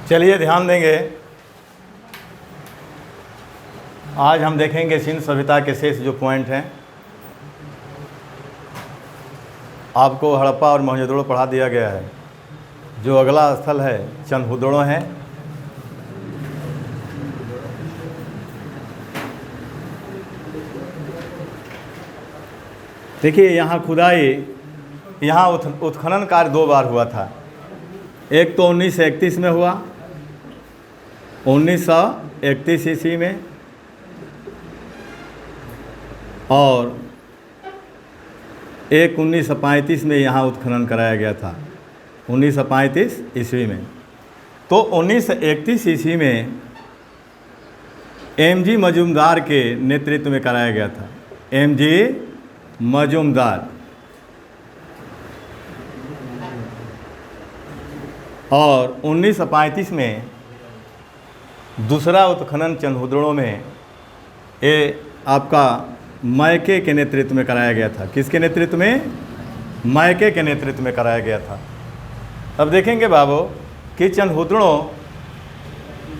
चलिए ध्यान देंगे। आज हम देखेंगे सिंध सभ्यता के शेष जो पॉइंट हैं। आपको हड़प्पा और मोहनजोदड़ो पढ़ा दिया गया है। जो अगला स्थल है चंदहुदड़ो है। देखिए यहाँ खुदाई, यहाँ उत्खनन कार्य 2 बार हुआ था। एक तो 1931 में हुआ, 1931 ईस्वी में, और एक 1935 में यहाँ उत्खनन कराया गया था, 1935 ईस्वी में। तो 1931 ईस्वी में एम.जी. मजूमदार के नेतृत्व में कराया गया था। एम.जी. मजूमदार। और 1935 में दूसरा उत्खनन चंदहुदड़ो में ये आपका मैके के नेतृत्व में कराया गया था। किसके नेतृत्व में? मैके के नेतृत्व में कराया गया था। अब देखेंगे बाबू कि चंदहुदड़ो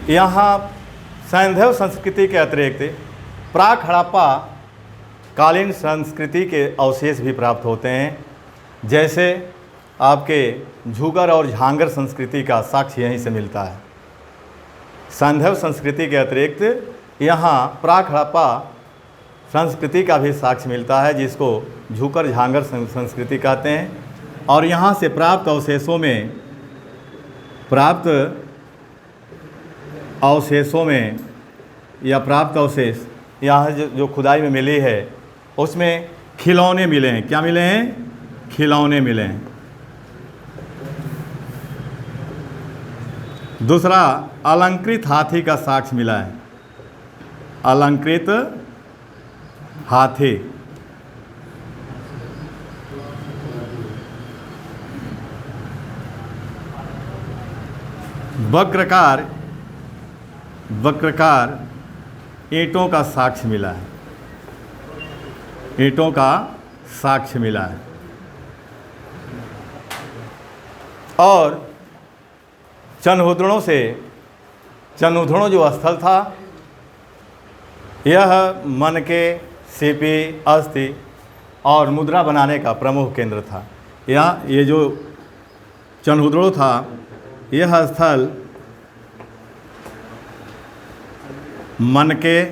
यहाँ सैंधव संस्कृति के अतिरिक्त प्राक हड़प्पा कालीन संस्कृति के अवशेष भी प्राप्त होते हैं। जैसे आपके झूगर और झांगर संस्कृति का साक्ष्य यहीं से मिलता है। सैंधव संस्कृति के अतिरिक्त यहाँ प्राक हड़प्पा संस्कृति का भी साक्ष्य मिलता है, जिसको झूकर झांगर संस्कृति कहते हैं। और यहाँ से प्राप्त अवशेषों में या प्राप्त अवशेष यहाँ जो खुदाई में मिली है उसमें खिलौने मिले हैं। क्या मिले हैं? खिलौने मिले हैं। दूसरा, अलंकृत हाथी का साक्ष्य मिला है। अलंकृत हाथी। वक्रकार ईंटों का साक्ष्य मिला है। ईंटों का साक्ष्य मिला है। और चंदहुदड़ो जो स्थल था, यह मनके, सीपी, अस्थि और मुद्रा बनाने का प्रमुख केंद्र था। ये जो चंदहुदड़ो था, यह स्थल मनके,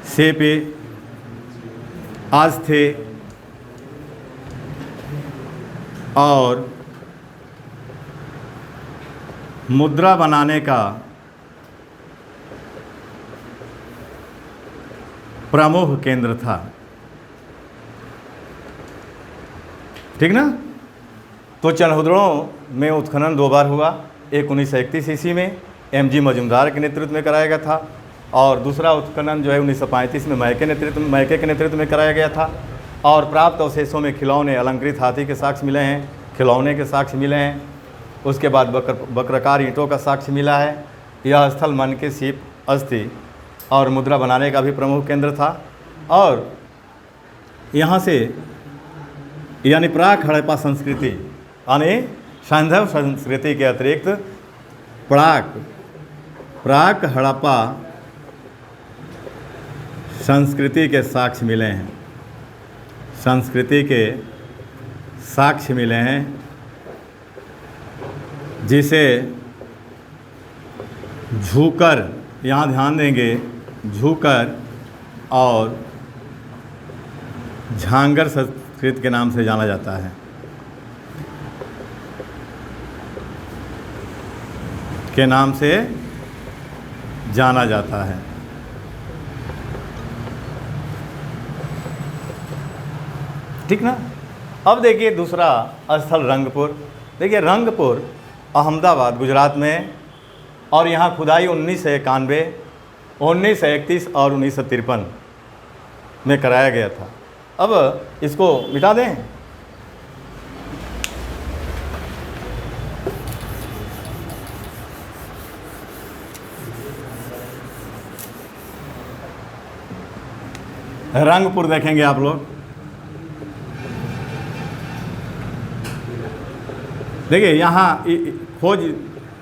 सीपी, अस्थि और मुद्रा बनाने का प्रमुख केंद्र था। ठीक ना? तो चंदहुदड़ो में उत्खनन 2 बार हुआ। एक 1931 ईस्वी में एम.जी. मजूमदार के नेतृत्व में कराया गया था, और दूसरा उत्खनन जो है 1935 में मैके के नेतृत्व में कराया गया था। और प्राप्त अवशेषों में खिलौने, अलंकृत हाथी के साक्ष्य मिले हैं, खिलौने के साक्ष्य मिले हैं। उसके बाद वक्रकार ईंटों का साक्ष्य मिला है। यह स्थल मनके, सीप, अस्थि और मुद्रा बनाने का भी प्रमुख केंद्र था। और यहाँ से यानी प्राक हड़प्पा संस्कृति यानी सैंधव संस्कृति के अतिरिक्त प्राक हड़प्पा संस्कृति के साक्ष्य मिले हैं। संस्कृति के साक्ष्य मिले हैं, जिसे झूकर, यहाँ ध्यान देंगे, झूकर और झांगर संस्कृत के नाम से जाना जाता है। के नाम से जाना जाता है। ठीक ना? अब देखिए दूसरा स्थल रंगपुर। देखिए रंगपुर अहमदाबाद गुजरात में, और यहाँ खुदाई 1991, 1931 और 1953 में कराया गया था। अब इसको मिटा दें। रंगपुर देखेंगे आप लोग। देखिए यहाँ खोज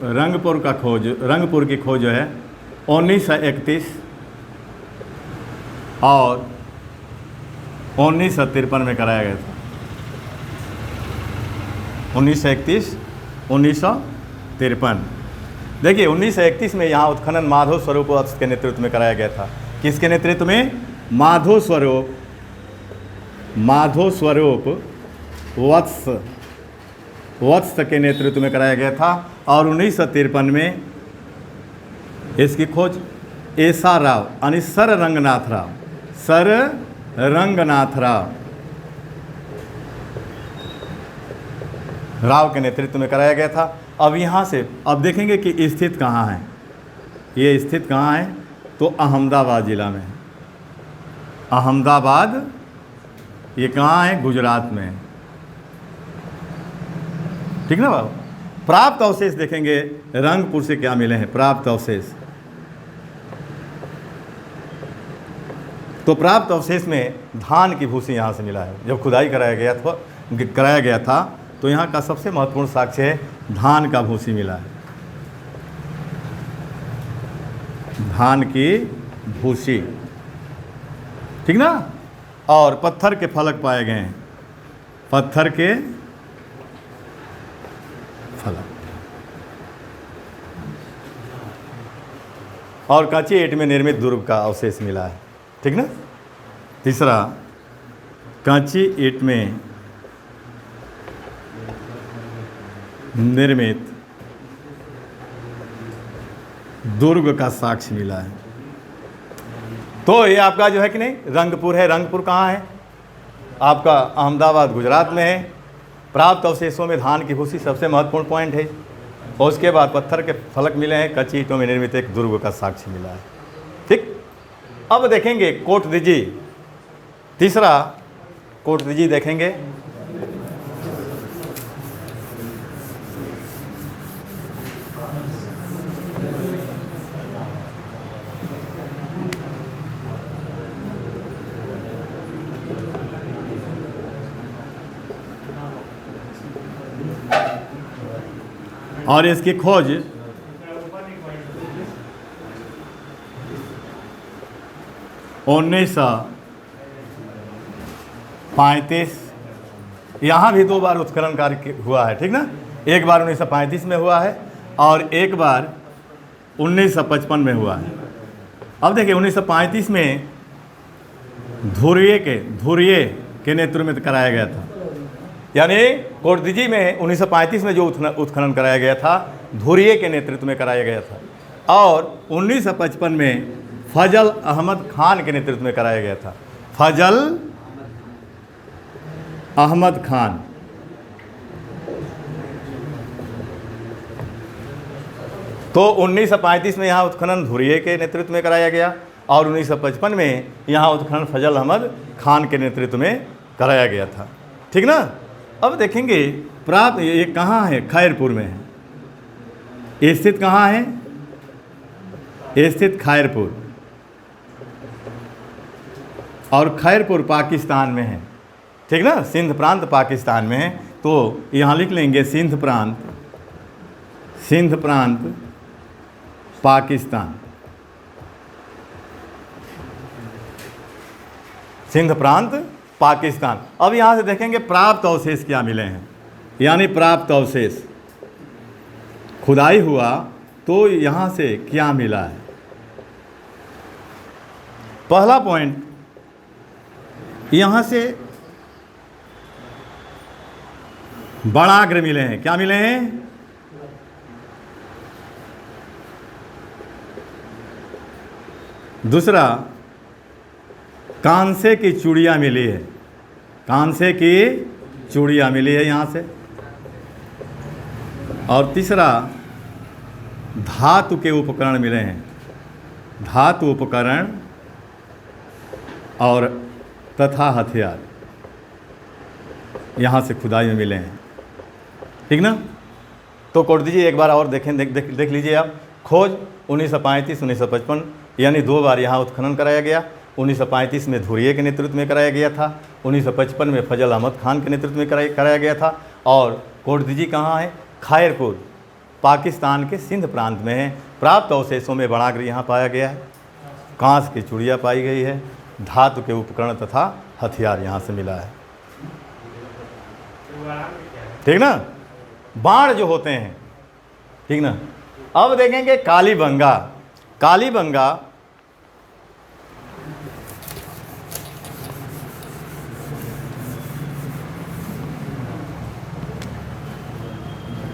रंगपुर का खोज, रंगपुर की खोज जो है 1931 और 1953 में कराया गया था। 1931, 1953। देखिए 1931 में यहाँ उत्खनन माधव स्वरूप वत्स के नेतृत्व में कराया गया था। किसके नेतृत्व में? माधव स्वरूप वत्स के नेतृत्व में कराया गया था। और 1953 में इसकी खोज एसा राव यानी सर रंगनाथ राव के नेतृत्व में कराया गया था। अब यहाँ से अब देखेंगे कि स्थित कहाँ है। ये स्थित कहाँ है? तो अहमदाबाद ज़िला में है। अहमदाबाद ये कहाँ है? गुजरात में है। ठीक ना बाबू? प्राप्त अवशेष देखेंगे रंगपुर से क्या मिले हैं। प्राप्त अवशेष, तो प्राप्त अवशेष में धान की भूसी यहाँ से मिला है। जब खुदाई कराया गया था तो यहाँ का सबसे महत्वपूर्ण साक्ष्य है धान का भूसी मिला है। धान की भूसी, ठीक ना। और पत्थर के फलक पाए गए हैं। पत्थर के फलक और कच्ची ईंट में निर्मित दुर्ग का अवशेष मिला है। ठीक ना। तीसरा, कच्ची ईंट में निर्मित दुर्ग का साक्ष्य मिला है। तो ये आपका जो है कि नहीं रंगपुर है। रंगपुर कहाँ है? आपका अहमदाबाद गुजरात में है। प्राप्त अवशेषों में धान की भूसी सबसे महत्वपूर्ण पॉइंट है। और उसके बाद पत्थर के फलक मिले हैं। कच्ची ईंटों में निर्मित एक दुर्ग का साक्ष्य मिला है। ठीक। अब देखेंगे कोटदिजी। तीसरा कोटदिजी देखेंगे। और इसकी खोज उन्नीस 1935 यहाँ भी 2 बार उत्खनन कार्य हुआ है। ठीक ना। एक बार 1935 में हुआ है और एक बार 1955 में हुआ है। अब देखिए 1935 में धुरिये के नेतृत्व में कराया गया था। यानी कोटदिजी में 1935 में जो उत्खनन कराया गया था धुरिये के नेतृत्व में कराया गया था। और 1955 में फजल अहमद खान के नेतृत्व में कराया गया था। फजल अहमद खान। तो 1935 में यहाँ उत्खनन धुरिये के नेतृत्व में कराया गया और 1955 में यहाँ उत्खनन फजल अहमद खान के नेतृत्व में कराया गया था। ठीक ना। अब देखेंगे प्राप्त ये कहाँ है? खैरपुर में है। ये स्थित कहाँ है? ये स्थित खैरपुर। और खैरपुर पाकिस्तान में है। ठीक ना। सिंध प्रांत पाकिस्तान में है। तो यहाँ लिख लेंगे सिंध प्रांत पाकिस्तान। सिंध प्रांत पाकिस्तान। अब यहाँ से देखेंगे प्राप्त अवशेष क्या मिले हैं। यानी प्राप्त अवशेष खुदाई हुआ तो यहाँ से क्या मिला है। पहला पॉइंट, यहाँ से बड़ाग्र मिले हैं। क्या मिले हैं? दूसरा, कांसे की चूड़ियाँ मिली है। कांसे की चूड़ियाँ मिली है यहाँ से। और तीसरा, धातु के उपकरण मिले हैं। धातु उपकरण और तथा हथियार यहाँ से खुदाई में मिले हैं। ठीक ना। तो कोटदिजी एक बार और देखें, देख लीजिए आप। खोज 1935 1955 यानी 2 बार यहाँ उत्खनन कराया गया। 1935 में धुरिये के नेतृत्व में कराया गया था। 1955 में फजल अहमद खान के नेतृत्व में कराया गया था। और कोटदीजी कहाँ है? खैरपुर, पाकिस्तान के सिंध प्रांत में है। प्राप्त अवशेषों में बड़ागृह यहाँ पाया गया है। कांस की चूड़ियाँ पाई गई है। धातु के उपकरण तथा हथियार यहाँ से मिला है। ठीक ना, बाण जो होते हैं, ठीक ना। अब देखेंगे कालीबंगा। कालीबंगा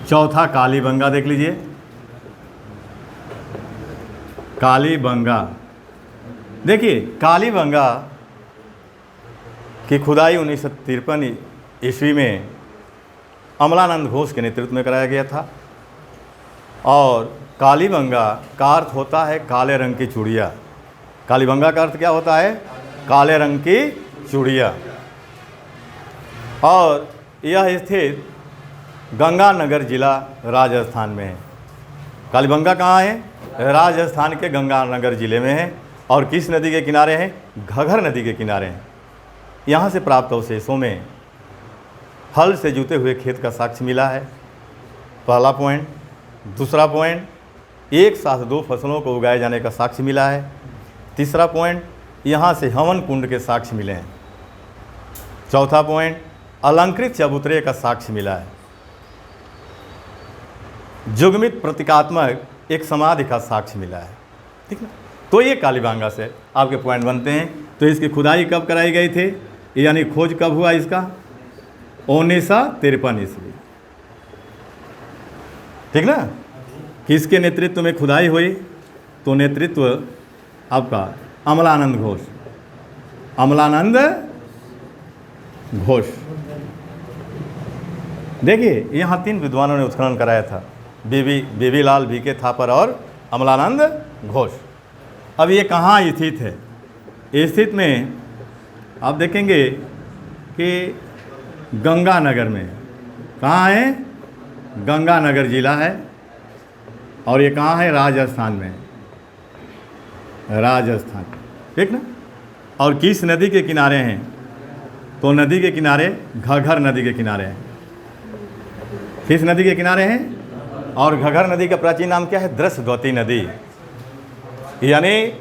चौथा कालीबंगा देख लीजिए। कालीबंगा, देखिए कालीबंगा की खुदाई 1953 ईस्वी में अमलानंद घोष के नेतृत्व में कराया गया था। और कालीबंगा का अर्थ होता है काले रंग की चूड़िया। कालीबंगा का अर्थ क्या होता है? काले रंग की चूड़िया। और यह स्थित गंगानगर जिला राजस्थान में है। कालीबंगा कहाँ है? राजस्थान के गंगानगर जिले में है। और किस नदी के किनारे हैं? घग्गर नदी के किनारे हैं। यहाँ से प्राप्त अवशेषों में हल से जुते हुए खेत का साक्ष्य मिला है, पहला पॉइंट। दूसरा पॉइंट, एक साथ दो फसलों को उगाए जाने का साक्ष्य मिला है। तीसरा पॉइंट, यहाँ से हवन कुंड के साक्ष्य मिले हैं। चौथा पॉइंट, अलंकृत चबूतरे का साक्ष्य मिला है। जुगमित प्रतीकात्मक एक समाधि का साक्ष्य मिला है। ठीक ना, तो ये कालीबंगा से आपके पॉइंट बनते हैं। तो इसकी खुदाई कब कराई गई थी, यानी खोज कब हुआ इसका? 1953 ईस्वी। ठीक ना, किसके नेतृत्व में खुदाई हुई? तो नेतृत्व आपका अमलानंद घोष, अमलानंद घोष। देखिए यहाँ 3 विद्वानों ने उत्खनन कराया था, बीबी लाल, वीके थापर और अमलानंद घोष। अब ये कहाँ स्थित है? स्थित में आप देखेंगे कि गंगानगर में। कहाँ है? गंगानगर जिला है। और ये कहाँ है? राजस्थान में, राजस्थान। ठीक ना। और किस नदी के किनारे हैं? तो नदी के किनारे, घग्गर नदी के किनारे हैं। किस नदी के किनारे हैं? और घग्गर नदी का प्राचीन नाम क्या है? दृशद्वती नदी। यानी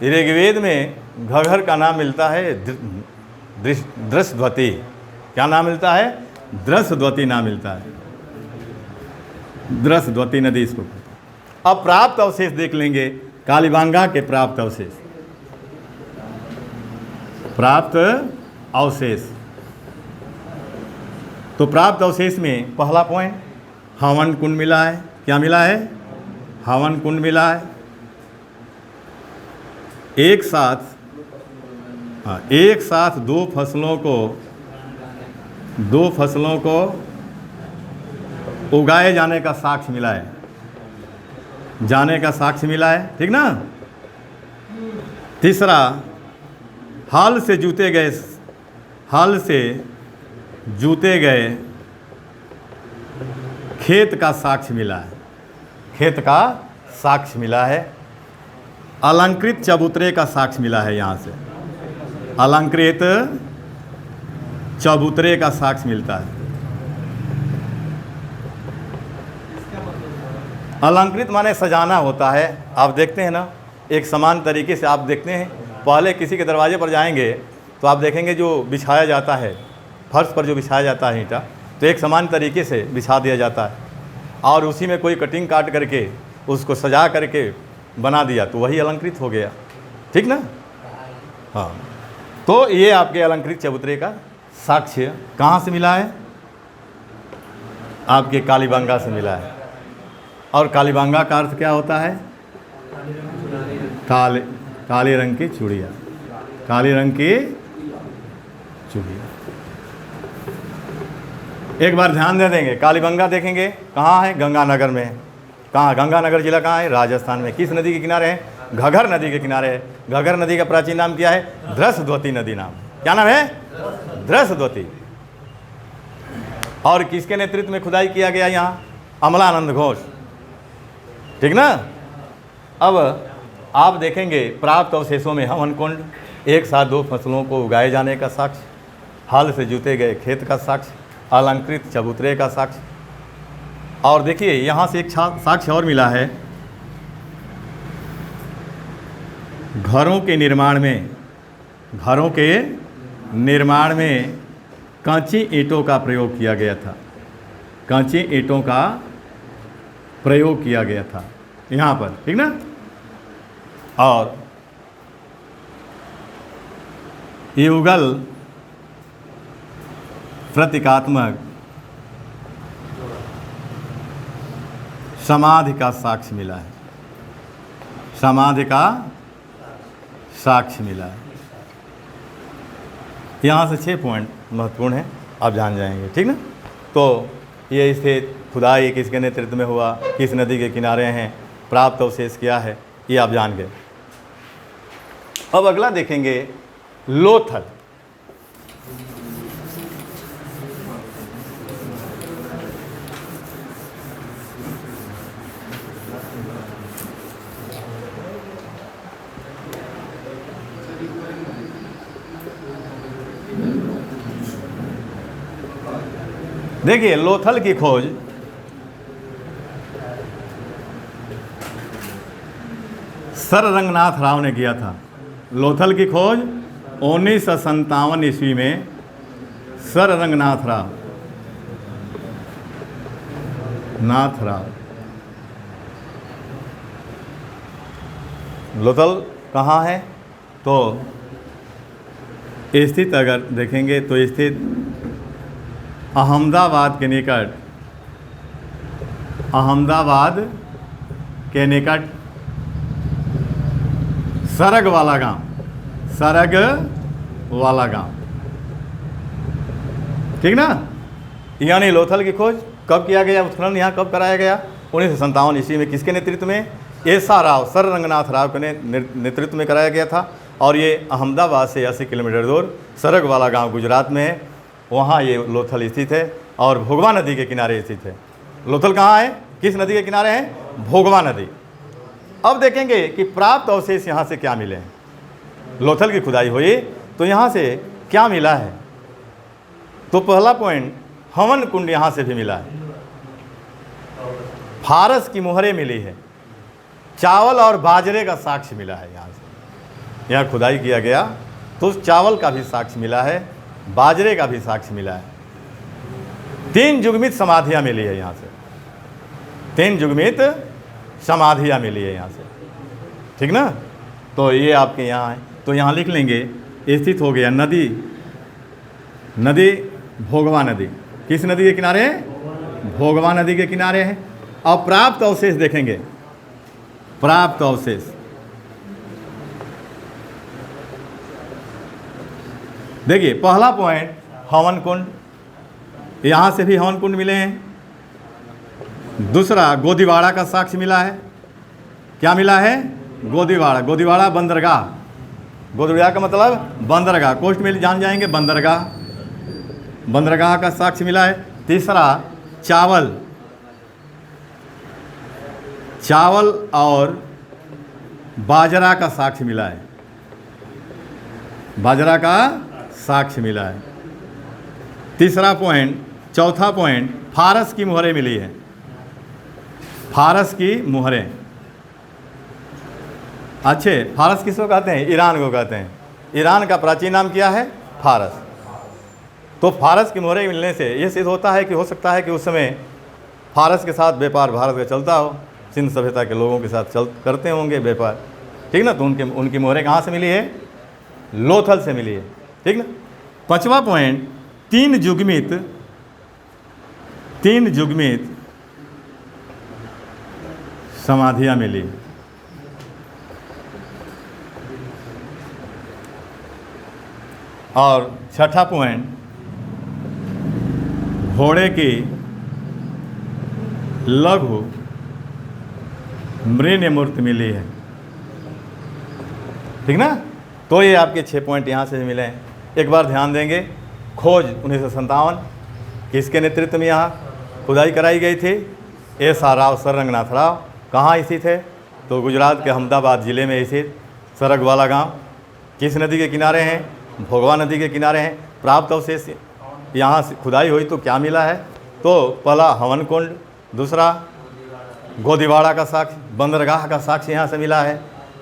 ऋग्वेद में घग्गर का नाम मिलता है दृशद्वती। क्या नाम मिलता है? दृशद्वती नाम मिलता है, दृशद्वती नदी इसको। अब प्राप्त अवशेष देख लेंगे, कालीबंगा के प्राप्त अवशेष। प्राप्त अवशेष, तो प्राप्त अवशेष में पहला पॉइंट, हवन कुंड मिला है। क्या मिला है? हवन कुंड मिला है। एक साथ दो फसलों को उगाए जाने का साक्ष्य मिला है, जाने का साक्ष्य मिला है। ठीक ना। तीसरा, हल से जूते गए खेत का साक्ष्य मिला है, खेत का साक्ष्य मिला है। अलंकृत चबूतरे का साक्ष्य मिला है। यहाँ से अलंकृत चबूतरे का साक्ष्य मिलता है। अलंकृत माने सजाना होता है। आप देखते हैं ना, एक समान तरीके से आप देखते हैं, पहले किसी के दरवाजे पर जाएंगे तो आप देखेंगे जो बिछाया जाता है, फर्श पर जो बिछाया जाता है ईंटा, तो एक समान तरीके से बिछा दिया जाता है। और उसी में कोई कटिंग काट करके उसको सजा करके बना दिया, तो वही अलंकृत हो गया। ठीक ना। हाँ, तो ये आपके अलंकृत चबूतरे का साक्ष्य कहाँ से मिला है? आपके कालीबंगा से मिला है। और कालीबंगा का अर्थ क्या होता है? काले रंग की चूड़िया, काले रंग की चूड़िया। एक बार ध्यान दे देंगे, कालीबंगा देखेंगे कहाँ है? गंगानगर में। कहाँ? गंगानगर जिला कहाँ है? राजस्थान में। किस नदी के किनारे है? घग्गर नदी के किनारे है। घग्गर नदी का प्राचीन नाम क्या है? दृशद्वती नदी नाम। क्या नाम है? दृशद्वती। और किसके नेतृत्व में खुदाई किया गया यहाँ? अमलानंद घोष। ठीक ना। अब आप देखेंगे प्राप्त अवशेषों में हवन कुंड, एक साथ दो फसलों को उगाए जाने का साक्ष्य, हल से जूते गए खेत का साक्ष्य, अलंकृत चबूतरे का साक्ष्य। और देखिए यहाँ से एक साक्ष्य और मिला है, घरों के निर्माण में कांची ईंटों का प्रयोग किया गया था। कांची ईंटों का प्रयोग किया गया था यहाँ पर, ठीक ना। और युगल प्रतीकात्मक समाधि का साक्ष्य मिला है। समाधि का साक्ष्य मिला है। यहाँ से 6 पॉइंट महत्वपूर्ण हैं, आप जान जाएंगे, ठीक ना। तो ये स्थित खुदाई किसके नेतृत्व में हुआ, किस नदी के किनारे हैं, प्राप्त अवशेष क्या है, ये आप जान गए। अब अगला देखेंगे लोथल। देखिए लोथल की खोज सर रंगनाथ राव ने किया था। लोथल की खोज 1957 ईस्वी में सर रंगनाथ राव लोथल कहाँ है तो स्थित, अगर देखेंगे तो स्थित अहमदाबाद के निकट सरग वाला गांव, ठीक ना। यानी लोथल की खोज कब किया गया, उत्खनन यहाँ कब कराया गया, 1957 ईस्वी में। किसके नेतृत्व में, एसा राव, सर रंगनाथ राव के नेतृत्व में कराया गया था। और ये अहमदाबाद से 80 किलोमीटर दूर सरग वाला गांव गुजरात में है, वहाँ ये लोथल स्थित है और भोगवा नदी के किनारे स्थित है। लोथल कहाँ है, किस नदी के किनारे है, भोगवा नदी। अब देखेंगे कि प्राप्त अवशेष यहाँ से क्या मिले हैं। लोथल की खुदाई हुई तो यहाँ से क्या मिला है, तो पहला पॉइंट हवन कुंड यहाँ से भी मिला है, फारस की मोहरें मिली है, चावल और बाजरे का साक्ष्य मिला है। यहाँ से यहाँ खुदाई किया गया तो चावल का भी साक्ष्य मिला है, बाजरे का भी साक्ष्य मिला है। 3 युग्मित समाधियाँ मिली है यहाँ से, 3 युग्मित समाधियाँ मिली है यहाँ से, ठीक ना। तो ये आपके यहाँ है, तो यहाँ लिख लेंगे स्थित हो गया नदी भोगवा नदी। किस नदी के किनारे है, भोगवा नदी के किनारे है। अब प्राप्त अवशेष देखेंगे, प्राप्त अवशेष देखिए, पहला पॉइंट हवन कुंड, यहाँ से भी हवन कुंड मिले हैं। दूसरा गोदीवाड़ा का साक्ष्य मिला है। क्या मिला है, गोदीवाड़ा बंदरगाह, गोदीवाड़ा का मतलब बंदरगाह, कोस्ट में जान जाएंगे, बंदरगाह का साक्ष्य मिला है। तीसरा चावल और बाजरा का साक्ष्य मिला है, बाजरा का साक्ष्य मिला है। चौथा पॉइंट फारस की मोहरें मिली है, फारस की मोहरें। अच्छे, फारस किसको कहते हैं, ईरान को कहते हैं। ईरान का प्राचीन नाम क्या है, फारस। तो फारस की मोहरें मिलने से ये सिद्ध होता है कि हो सकता है कि उस समय फारस के साथ व्यापार भारत का चलता हो, सिंध सभ्यता के लोगों के साथ करते होंगे व्यापार, ठीक ना। तो उनकी मोहरें कहाँ से मिली है, लोथल से मिली है, ठीक ना। पांचवा पॉइंट 3 युग्मित समाधियाँ मिली। और छठा पॉइंट घोड़े की लघु मृण्य मूर्ति मिली है, ठीक ना। तो ये आपके 6 पॉइंट यहाँ से मिले हैं। एक बार ध्यान देंगे, खोज 1957 किसके नेतृत्व में यहाँ खुदाई कराई गई थी, एसा राव, सर रंगनाथ राव। कहाँ स्थित है, तो गुजरात के अहमदाबाद ज़िले में स्थित सरग वाला गांव। किस नदी के किनारे हैं, भोगवा नदी के किनारे हैं। प्राप्त अवशेष यहाँ से खुदाई हुई तो क्या मिला है, तो पहला हवन कुंड, दूसरा गोदीवाड़ा का साक्ष्य, बंदरगाह का साक्ष्य यहाँ से मिला है,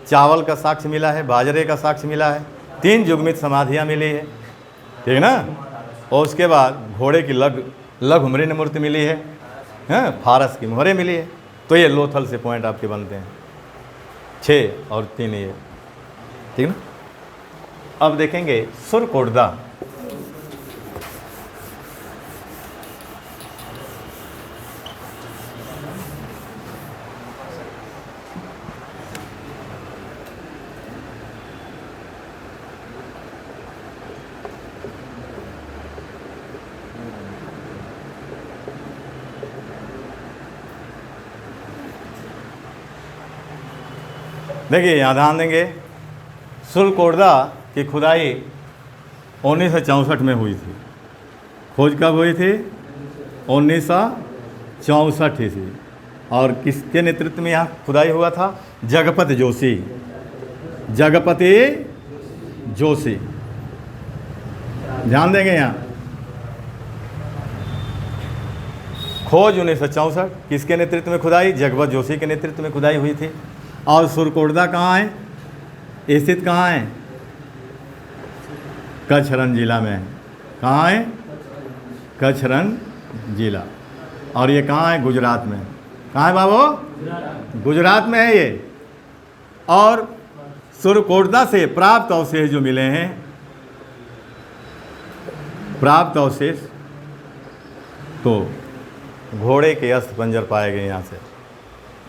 चावल का साक्ष्य मिला है, बाजरे का साक्ष्य मिला है, 3 युग्मित समाधियाँ मिली है, ठीक ना। और उसके बाद घोड़े की लघु मृण मूर्ति मिली है, हाँ, फारस की मोहरें मिली है। तो ये लोथल से पॉइंट आपके बनते हैं 6 और 3 ये, ठीक ना। अब देखेंगे सुरकोटदा। देखिए यहाँ ध्यान देंगे, सुरकोटदा की खुदाई 1964 में हुई थी। खोज कब हुई थी? 1964 ईस्वी। और किसके नेतृत्व में यहाँ खुदाई हुआ था? जगपति जोशी, जगपति जोशी। ध्यान देंगे यहाँ, खोज 1964 किसके नेतृत्व में खुदाई? जगपति जोशी के नेतृत्व में खुदाई हुई थी। और सुरकोटदा कहाँ है? स्थित कहाँ है? कच्छरन जिला में है। कहाँ है? कच्छरन जिला। और ये कहाँ है? गुजरात में। कहाँ है बाबू? गुजरात में है ये। और सुरकोटदा से प्राप्त अवशेष जो मिले हैं, प्राप्त अवशेष, तो घोड़े के अस्थि पंजर पाए गए यहाँ से।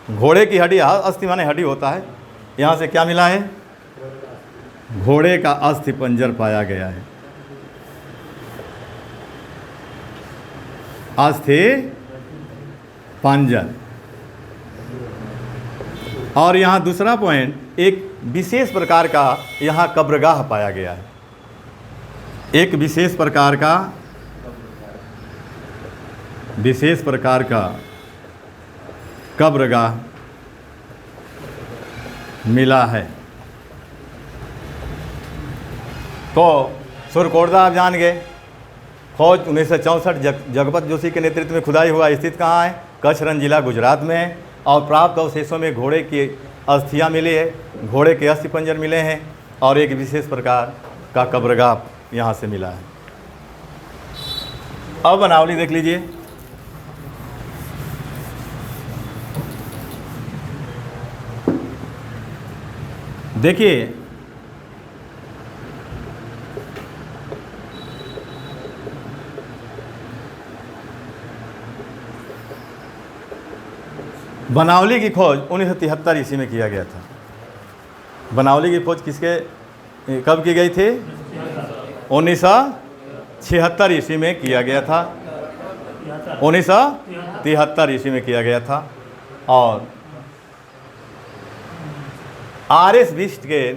घोड़े की हड्डी, अस्थि माने हड्डी होता है, यहाँ से क्या मिला है? घोड़े का अस्थि पंजर पाया गया है। अस्थि पंजर। और यहाँ दूसरा पॉइंट, एक विशेष प्रकार का यहाँ कब्रगाह पाया गया है। एक विशेष प्रकार का कब्रगाह मिला है। तो सुरकोटदा आप जान गए। खोज 1964 जगपति जोशी के नेतृत्व में खुदाई हुआ। स्थित कहाँ है? कच्छरन जिला, गुजरात में है। और प्राप्त अवशेषों में घोड़े की अस्थियाँ मिली है, घोड़े के अस्थि पंजर मिले हैं, और एक विशेष प्रकार का कब्रगाह यहाँ से मिला है। अब बनावली देख लीजिए। देखिए, बनावली की खोज 1973 ईस्वी में किया गया था। बनावली की खोज कब की गई थी? 1976 ईस्वी में किया गया था। 1973 ईस्वी में किया गया था। और आर.एस. बिष्ट के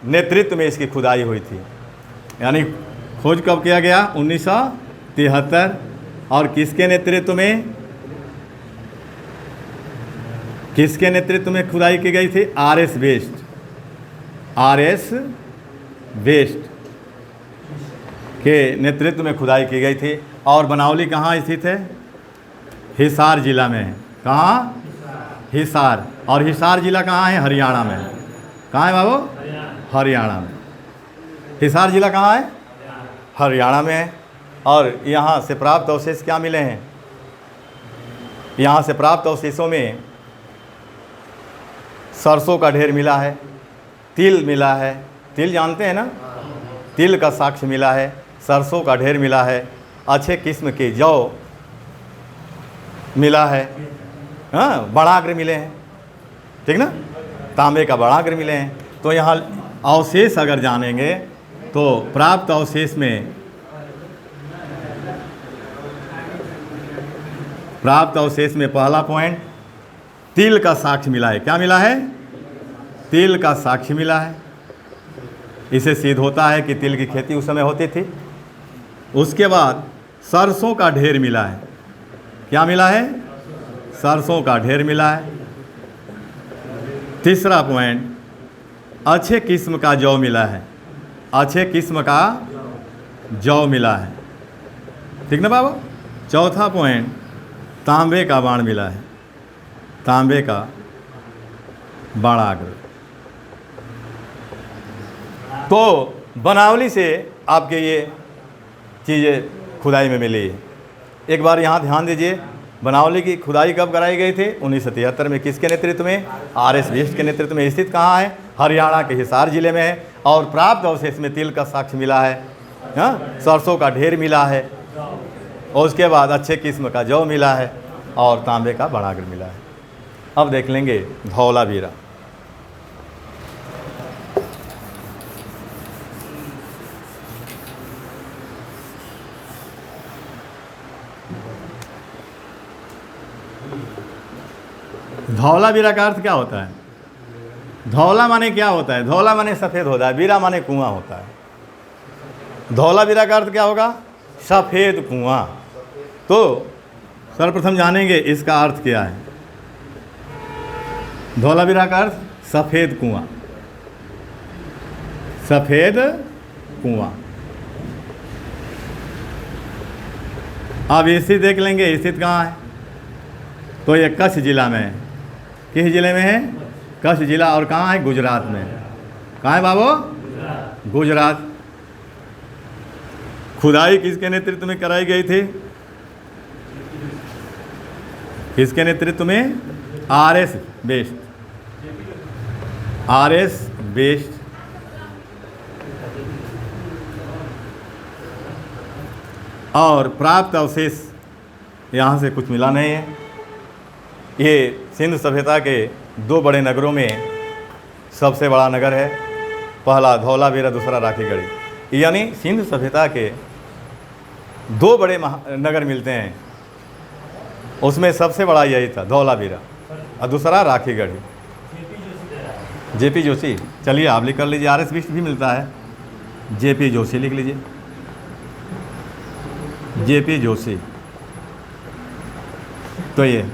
नेतृत्व में इसकी खुदाई हुई थी। यानी खोज कब किया गया? 1973। और किसके नेतृत्व में? किसके नेतृत्व में खुदाई की गई थी? आर.एस. बिष्ट। आर.एस. बिष्ट के नेतृत्व में खुदाई की गई थी। और बनावली कहाँ स्थित है? हिसार जिला में है। कहाँ? हिसार। और हिसार जिला कहाँ है? हरियाणा में है। कहाँ है बाबू? हरियाणा में। हिसार जिला कहाँ है? हरियाणा में है। और यहाँ से प्राप्त अवशेष क्या मिले हैं? यहाँ से प्राप्त अवशेषों में सरसों का ढेर मिला है, तिल मिला है। तिल जानते हैं ना? तिल का साक्ष्य मिला है, सरसों का ढेर मिला है, अच्छे किस्म के जौ मिला है, हाँ, बड़ाग्र मिले हैं, ठीक ना, तांबे का बड़ाग्र मिले हैं। तो यहाँ अवशेष अगर जानेंगे तो प्राप्त अवशेष में पहला पॉइंट तिल का साक्ष्य मिला है। क्या मिला है? तिल का साक्ष्य मिला है। इसे सिद्ध होता है कि तिल की खेती उस समय होती थी। उसके बाद सरसों का ढेर मिला है। क्या मिला है? सरसों का ढेर मिला है। तीसरा पॉइंट, अच्छे किस्म का जौ मिला है। अच्छे किस्म का जौ मिला है। ठीक ना बाबू। चौथा पॉइंट, तांबे का बाण मिला है, तांबे का बाणाग्र। तो बनावली से आपके ये चीज़ें खुदाई में मिली है। एक बार यहाँ ध्यान दीजिए, बनावली की खुदाई कब कराई गई थी? 1973 में। किसके नेतृत्व में? आर.एस. बिष्ट के नेतृत्व में। स्थित कहाँ है? हरियाणा के हिसार जिले में है। और प्राप्त अवशेष में तिल का साक्ष्य मिला है, हाँ, सरसों का ढेर मिला है, और उसके बाद अच्छे किस्म का जौ मिला है, और तांबे का बाणाग्र मिला है। अब देख लेंगे धौलावीरा। धौलावीरा का अर्थ क्या होता है? धौला माने क्या होता है? धौला माने सफ़ेद होता है, वीरा माने कुआं होता है। धौलावीरा का अर्थ क्या होगा? सफ़ेद कुआं। तो सर्वप्रथम जानेंगे इसका अर्थ क्या है। धौलावीरा का अर्थ सफ़ेद कुआं, सफ़ेद कुआं। अब स्थित देख लेंगे, स्थित कहाँ है? तो ये कच्छ जिला में है। किस जिले में है? कच्छ जिला। और कहाँ है? गुजरात में। कहाँ है बाबू? गुजरात। खुदाई किसके नेतृत्व में कराई गई थी? किसके नेतृत्व में? आर.एस. बिष्ट। आर.एस. बिष्ट। और प्राप्त अवशेष यहाँ से कुछ मिला नहीं है। ये सिंध सभ्यता के दो बड़े नगरों में सबसे बड़ा नगर है, पहला धौलावीरा, दूसरा राखीगढ़ी। यानी सिंध सभ्यता के दो बड़े नगर मिलते हैं, उसमें सबसे बड़ा यही था धौलावीरा, और दूसरा राखीगढ़ी। जेपी जोशी, चलिए आप लिख कर लीजिए। आर.एस. बिष्ट भी मिलता है, जेपी जोशी लिख लीजिए, जेपी जोशी। तो ये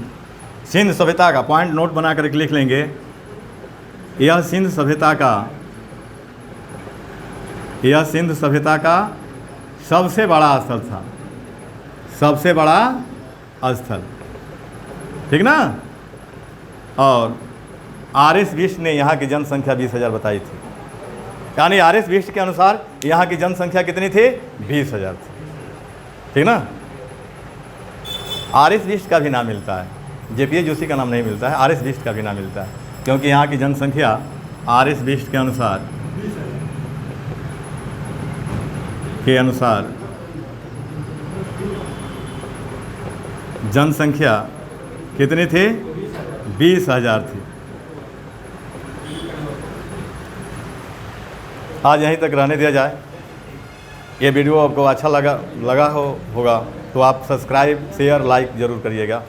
सिंध सभ्यता का पॉइंट नोट बना कर लिख लेंगे। यह सिंध सभ्यता का सबसे बड़ा स्थल था, सबसे बड़ा स्थल, ठीक ना। और आर.एस. बिष्ट ने यहाँ की जनसंख्या 20,000 बताई थी। यानी आर.एस. बिष्ट के अनुसार यहाँ की जनसंख्या कितनी थी? 20,000 थी, ठीक ना। आर.एस. बिष्ट का भी नाम मिलता है, जेपी जोशी का नाम नहीं मिलता है, आर.एस. बिष्ट का भी नाम मिलता है, क्योंकि यहाँ की जनसंख्या आर.एस. बिष्ट के अनुसार जनसंख्या कितनी थी? 20,000 थी। आज यहीं तक रहने दिया जाए। ये वीडियो आपको अच्छा लगा होगा तो आप सब्सक्राइब, शेयर, लाइक ज़रूर करिएगा।